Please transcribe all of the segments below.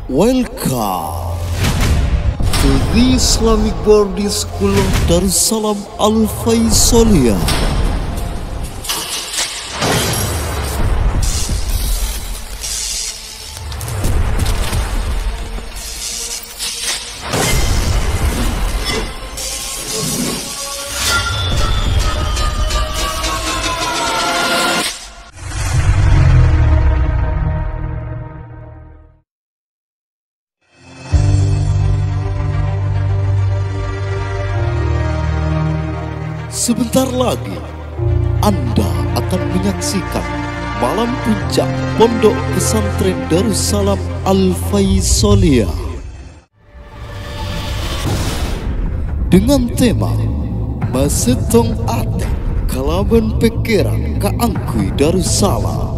Welcome to the Islamic Boarding School Darussalam Al Faisaliyah. Sebentar lagi Anda akan menyaksikan Malam Puncak Pondok Pesantren Darussalam Al Faisaliyah dengan tema Masetong Ate Kalaban Pekeran Kaangkui Darussalam.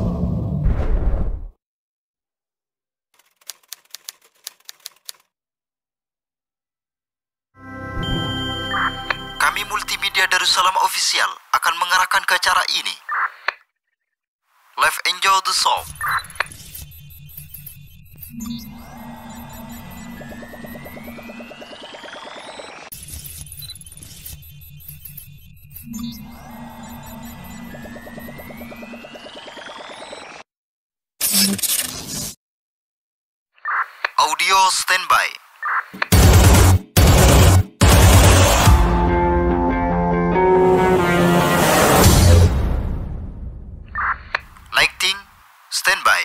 Kami Multimedia Darussalam Official akan mengarahkan ke acara ini. Let's enjoy the show. Audio standby. Lighting, standby.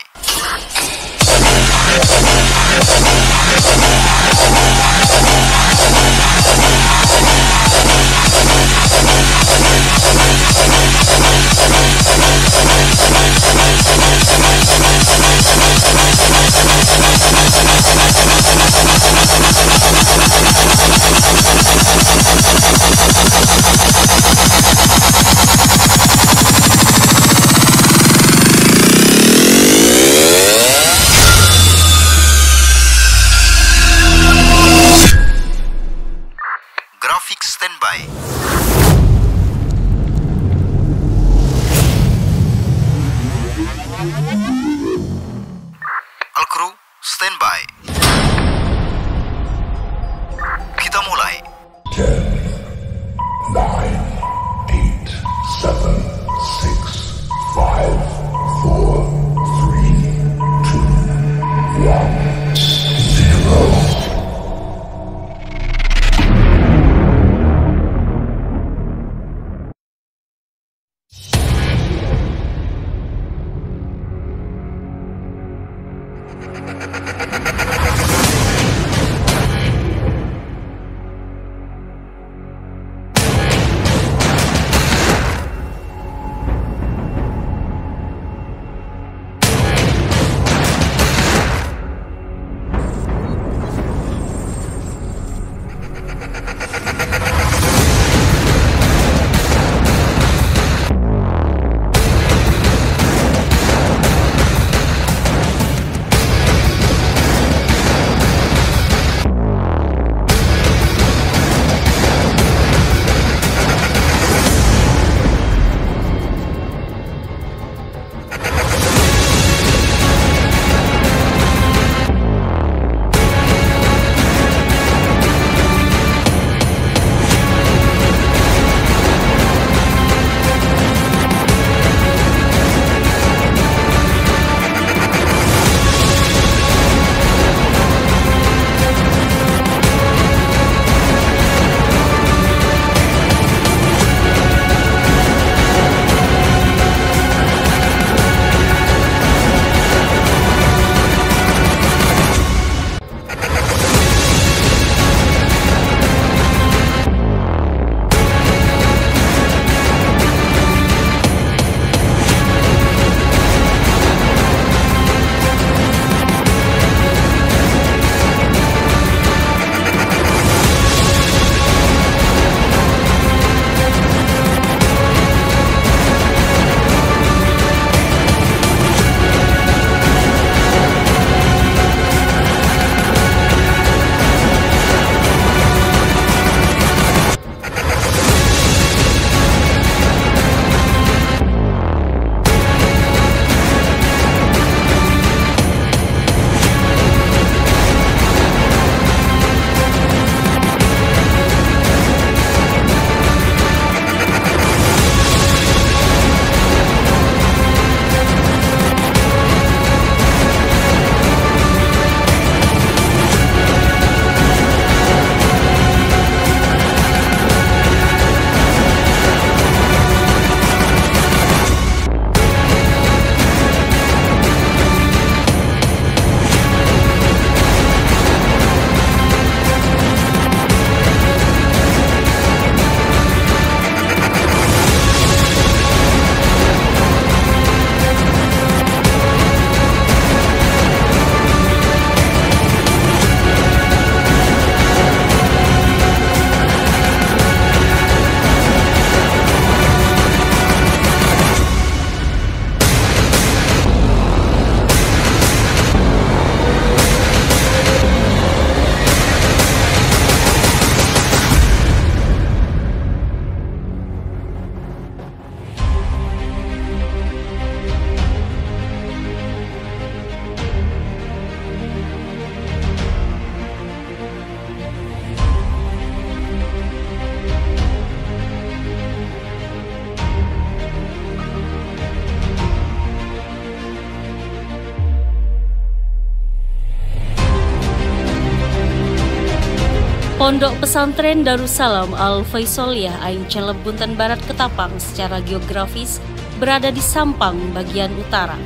Pondok Pesantren Darussalam Al-Faisoliyah Ain Celeb Bunten Barat Ketapang secara geografis berada di Sampang bagian utara.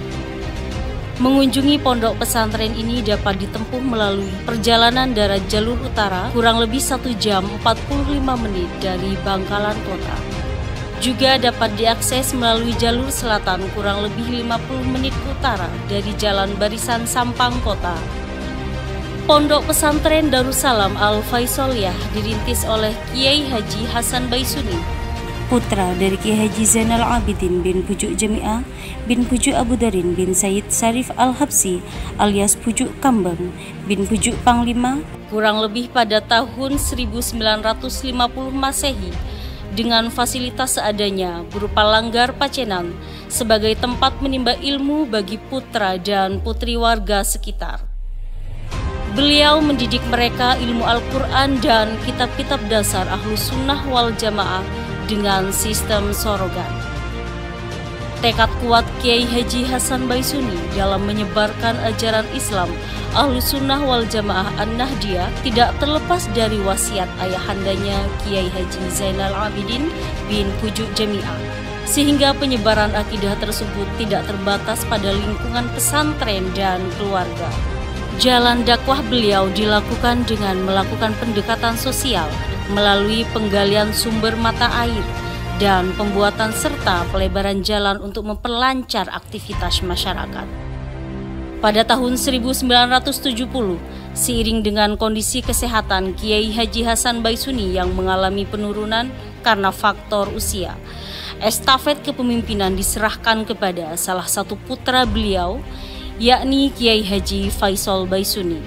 Mengunjungi pondok pesantren ini dapat ditempuh melalui perjalanan darat jalur utara kurang lebih 1 jam 45 menit dari Bangkalan Kota. Juga dapat diakses melalui jalur selatan kurang lebih 50 menit ke utara dari Jalan Barisan Sampang Kota. Pondok Pesantren Darussalam Al-Faisoliyah dirintis oleh Kiai Haji Hasan Baisuni, putra dari Kiai Haji Zainal Abidin bin Pujuk Jami'ah bin Pujuk Abu Darin bin Said Syarif Al-Habsi alias Pujuk Kambang bin Pujuk Panglima kurang lebih pada tahun 1950 Masehi dengan fasilitas seadanya berupa langgar pacenan sebagai tempat menimba ilmu bagi putra dan putri warga sekitar. Beliau mendidik mereka ilmu Al-Quran dan kitab-kitab dasar Ahlus Sunnah wal Jamaah dengan sistem sorogan. Tekad kuat Kiai Haji Hasan Baisuni dalam menyebarkan ajaran Islam Ahlus Sunnah wal Jamaah An-Nahdiyah tidak terlepas dari wasiat ayahandanya Kiai Haji Zainal Abidin bin Pujuk Jami'ah, sehingga penyebaran akidah tersebut tidak terbatas pada lingkungan pesantren dan keluarga. Jalan dakwah beliau dilakukan dengan melakukan pendekatan sosial melalui penggalian sumber mata air dan pembuatan serta pelebaran jalan untuk memperlancar aktivitas masyarakat. Pada tahun 1970, seiring dengan kondisi kesehatan Kiai Haji Hasan Baisuni yang mengalami penurunan karena faktor usia, estafet kepemimpinan diserahkan kepada salah satu putra beliau, yakni Kiai Haji Faisal Baisuni.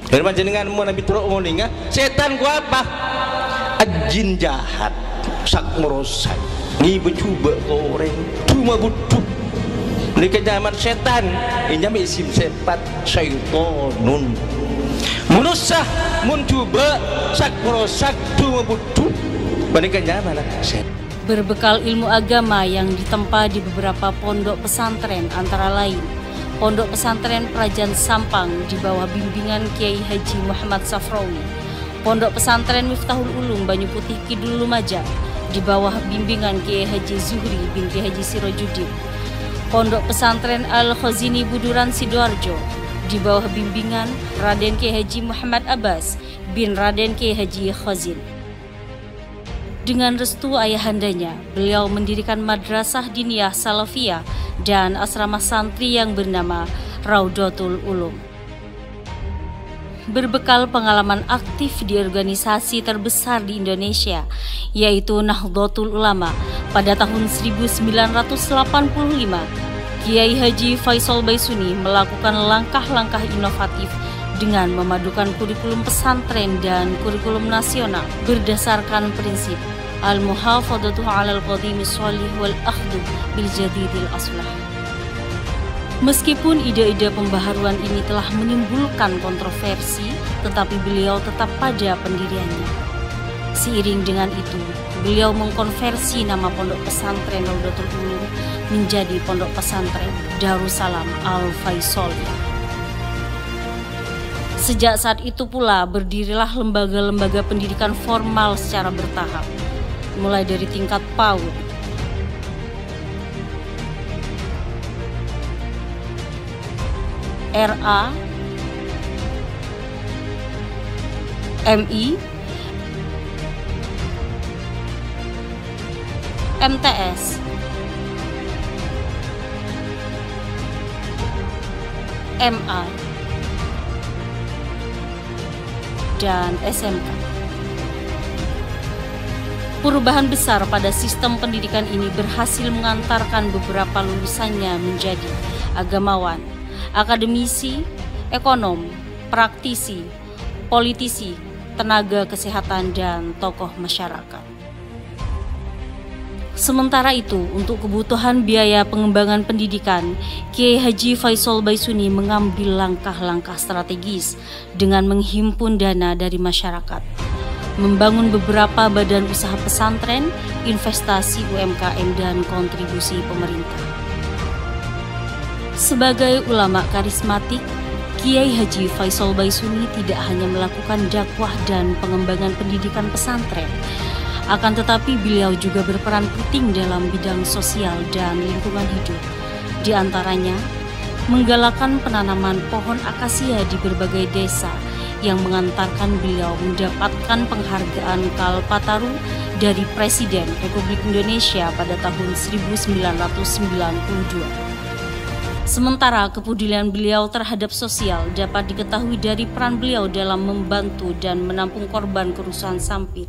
Dan panjenengan mau nabi turun ngoninga, setan ku apa? Ajin jahat, sak merosak, ni bercuba goreng, cuma butuh. Mereka zaman setan, ini isim sepat syaitonun. Menusah, mencuba, sak merosak, cuma butuh. Mereka zaman setan. Berbekal ilmu agama yang ditempa di beberapa pondok pesantren antara lain Pondok Pesantren Prajan Sampang di bawah bimbingan Kiai Haji Muhammad Safrawi, Pondok Pesantren Miftahul Ulum Banyu Putih Kidul Lumajang di bawah bimbingan Kiai Haji Zuhri bin Kiai Haji Sirajuddin, Pondok Pesantren Al-Khazini Buduran Sidoarjo di bawah bimbingan Raden Kiai Haji Muhammad Abbas bin Raden Kiai Haji Khazin. Dengan restu ayahandanya, beliau mendirikan madrasah diniyah salafiyah dan asrama santri yang bernama Raudatul Ulum. Berbekal pengalaman aktif di organisasi terbesar di Indonesia, yaitu Nahdlatul Ulama pada tahun 1985, Kiai Haji Faisal Baisuni melakukan langkah-langkah inovatif dengan memadukan kurikulum pesantren dan kurikulum nasional berdasarkan prinsip al-muhafadatu 'alal qadimis shalih wal akhdhu bil jadidil aslah. Meskipun ide-ide pembaharuan ini telah menimbulkan kontroversi, tetapi beliau tetap pada pendiriannya. Seiring dengan itu, beliau mengkonversi nama pondok pesantren Raudatul Ulum menjadi Pondok Pesantren Darussalam Al-Faisoliyah. Sejak saat itu pula berdirilah lembaga-lembaga pendidikan formal secara bertahap, mulai dari tingkat PAUD, RA, MI, MTS, MA, dan SMK. Perubahan besar pada sistem pendidikan ini berhasil mengantarkan beberapa lulusannya menjadi agamawan, akademisi, ekonom, praktisi, politisi, tenaga kesehatan, dan tokoh masyarakat. Sementara itu, untuk kebutuhan biaya pengembangan pendidikan, Kiai Haji Faisal Baisuni mengambil langkah-langkah strategis dengan menghimpun dana dari masyarakat, membangun beberapa badan usaha pesantren, investasi UMKM, dan kontribusi pemerintah. Sebagai ulama karismatik, Kiai Haji Faisal Baisuni tidak hanya melakukan dakwah dan pengembangan pendidikan pesantren, akan tetapi beliau juga berperan penting dalam bidang sosial dan lingkungan hidup. Di antaranya, menggalakkan penanaman pohon akasia di berbagai desa yang mengantarkan beliau mendapatkan penghargaan Kalpataru dari Presiden Republik Indonesia pada tahun 1992. Sementara kepedulian beliau terhadap sosial dapat diketahui dari peran beliau dalam membantu dan menampung korban kerusuhan Sampit,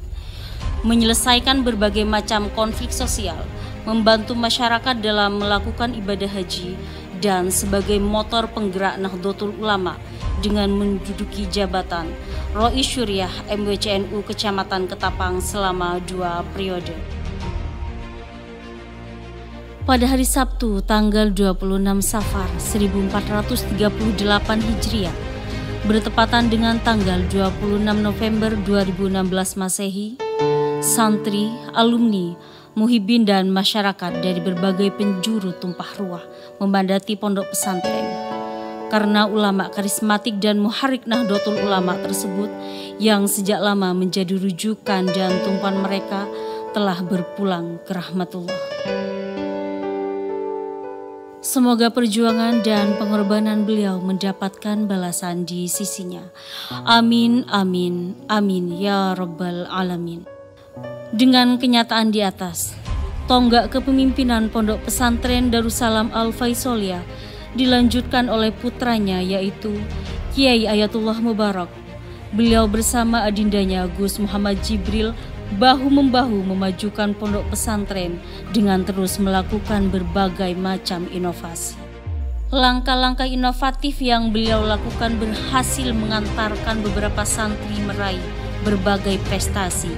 menyelesaikan berbagai macam konflik sosial, membantu masyarakat dalam melakukan ibadah haji, dan sebagai motor penggerak Nahdlatul Ulama dengan menduduki jabatan Roi Syuriah MWCNU Kecamatan Ketapang selama 2 periode. Pada hari Sabtu tanggal 26 Safar 1438 Hijriah, bertepatan dengan tanggal 26 November 2016 Masehi, santri, alumni, muhibin dan masyarakat dari berbagai penjuru tumpah ruah memadati pondok pesantren. Karena ulama karismatik dan muharrik Nahdlatul Ulama tersebut yang sejak lama menjadi rujukan dan tumpuan mereka telah berpulang ke rahmatullah. Semoga perjuangan dan pengorbanan beliau mendapatkan balasan di sisinya. Amin, amin, amin, ya Rabbal Alamin. Dengan kenyataan di atas, tonggak kepemimpinan Pondok Pesantren Darussalam Al-Faisoliyah dilanjutkan oleh putranya yaitu Kiai Ayatullah Mubarak. Beliau bersama adindanya Gus Muhammad Jibril bahu-membahu memajukan pondok pesantren dengan terus melakukan berbagai macam inovasi. Langkah-langkah inovatif yang beliau lakukan berhasil mengantarkan beberapa santri meraih berbagai prestasi,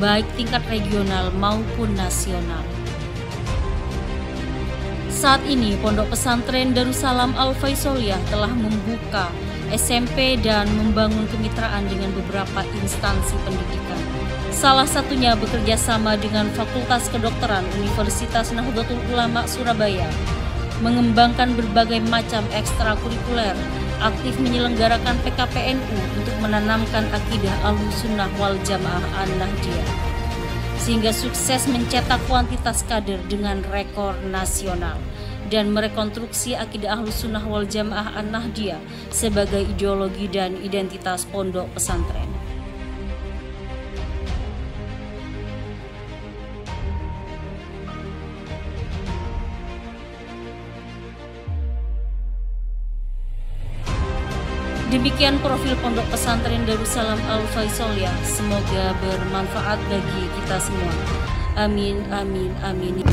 baik tingkat regional maupun nasional. Saat ini Pondok Pesantren Darussalam Al-Faisoliyah telah membuka SMP dan membangun kemitraan dengan beberapa instansi pendidikan. Salah satunya bekerja sama dengan Fakultas Kedokteran Universitas Nahdlatul Ulama Surabaya, mengembangkan berbagai macam ekstrakurikuler, aktif menyelenggarakan PKPNU untuk menanamkan akidah Ahlussunnah wal Jamaah An-Nahdiyah, sehingga sukses mencetak kuantitas kader dengan rekor nasional dan merekonstruksi akidah Ahlussunnah wal Jamaah An-Nahdiyah sebagai ideologi dan identitas pondok pesantren. Demikian profil Pondok Pesantren Darussalam Al-Faisoliyah. Semoga bermanfaat bagi kita semua. Amin, amin, amin.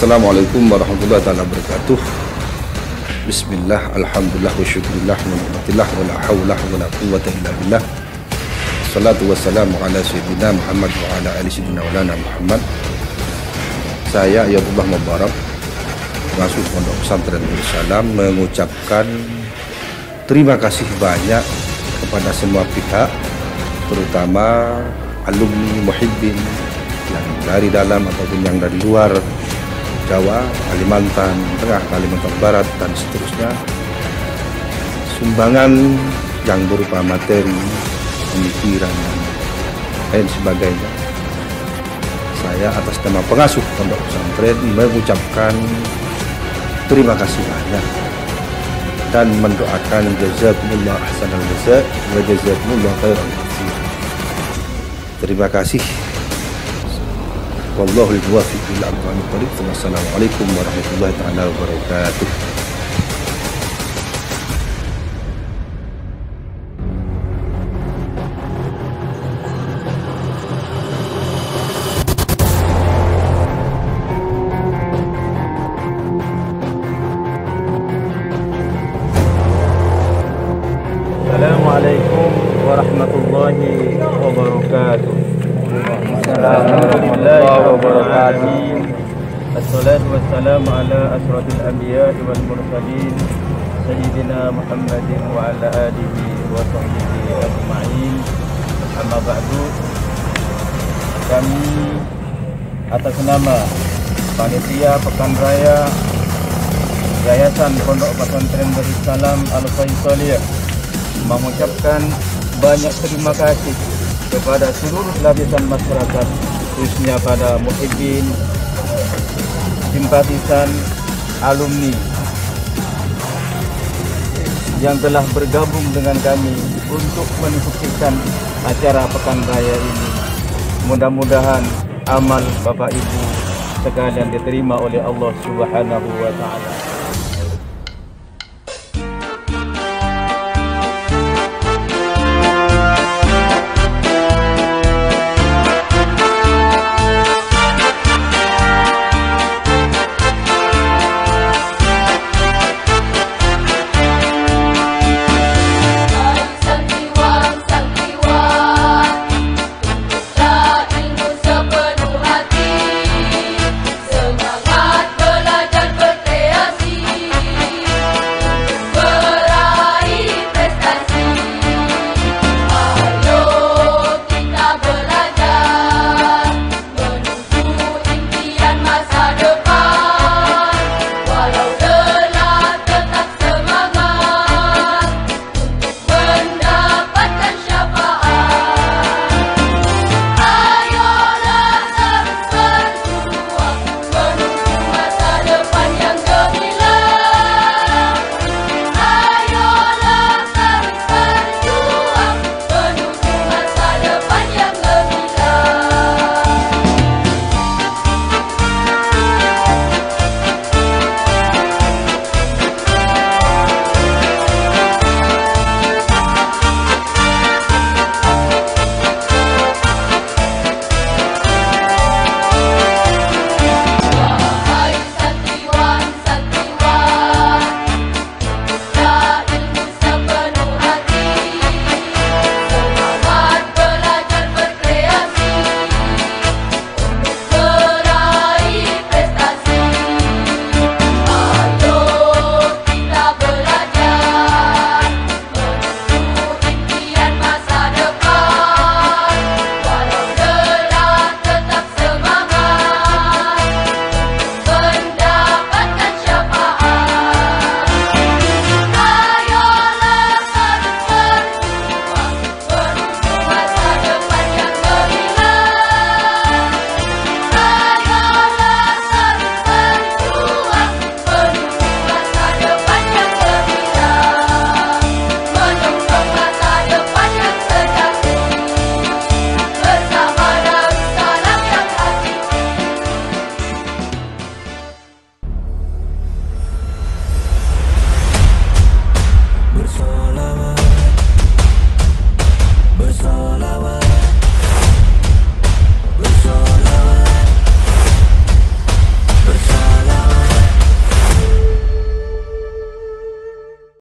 Assalamualaikum warahmatullahi wabarakatuh. Bismillah, alhamdulillah, wa syukurillah, wa ni'matillah, wa la hawla wa la quwwata illa billah. Salatu wassalamu ala sayyidina Muhammad wa ala ali sayyidina walana Muhammad. Saya Ayatullah Mubarak, pengasuh Pondok Pesantren Darussalam, mengucapkan terima kasih banyak kepada semua pihak, terutama alumni muhibbin yang dari dalam ataupun yang dari luar Jawa, Kalimantan Tengah, Kalimantan Barat, dan seterusnya. Sumbangan yang berupa materi, pemikiran, dan lain sebagainya. Saya saya atas nama pengasuh pondok pesantren mengucapkan terima kasih banyak dan mendoakan jazakumullah ahsanal jazaa wa jazakumullah khairan katsira. Terima kasih. Wallahul muwaffiq ila aqwamit thoriq. Wassalamualaikum warahmatullahi taala wabarakatuh. Assalamualaikum warahmatullahi wabarakatuh. Alhamdulillahirrahmanirrahim. Assalatu wassalamu ala asrafil anbiya'i wal mursalin Sayyidina Muhammadin wa ala alihi wa sahbihi ajma'in. Amma ba'du. Kami atas nama Panitia Pekan Raya Yayasan Pondok Pesantren Darussalam Al-Faisaliyah mengucapkan banyak terima kasih kepada seluruh lapisan masyarakat, khususnya pada muhibbin, simpatisan, alumni yang telah bergabung dengan kami untuk menyukseskan acara Pekan Raya ini. Mudah-mudahan amal Bapak Ibu sekalian diterima oleh Allah Subhanahu wa Ta'ala.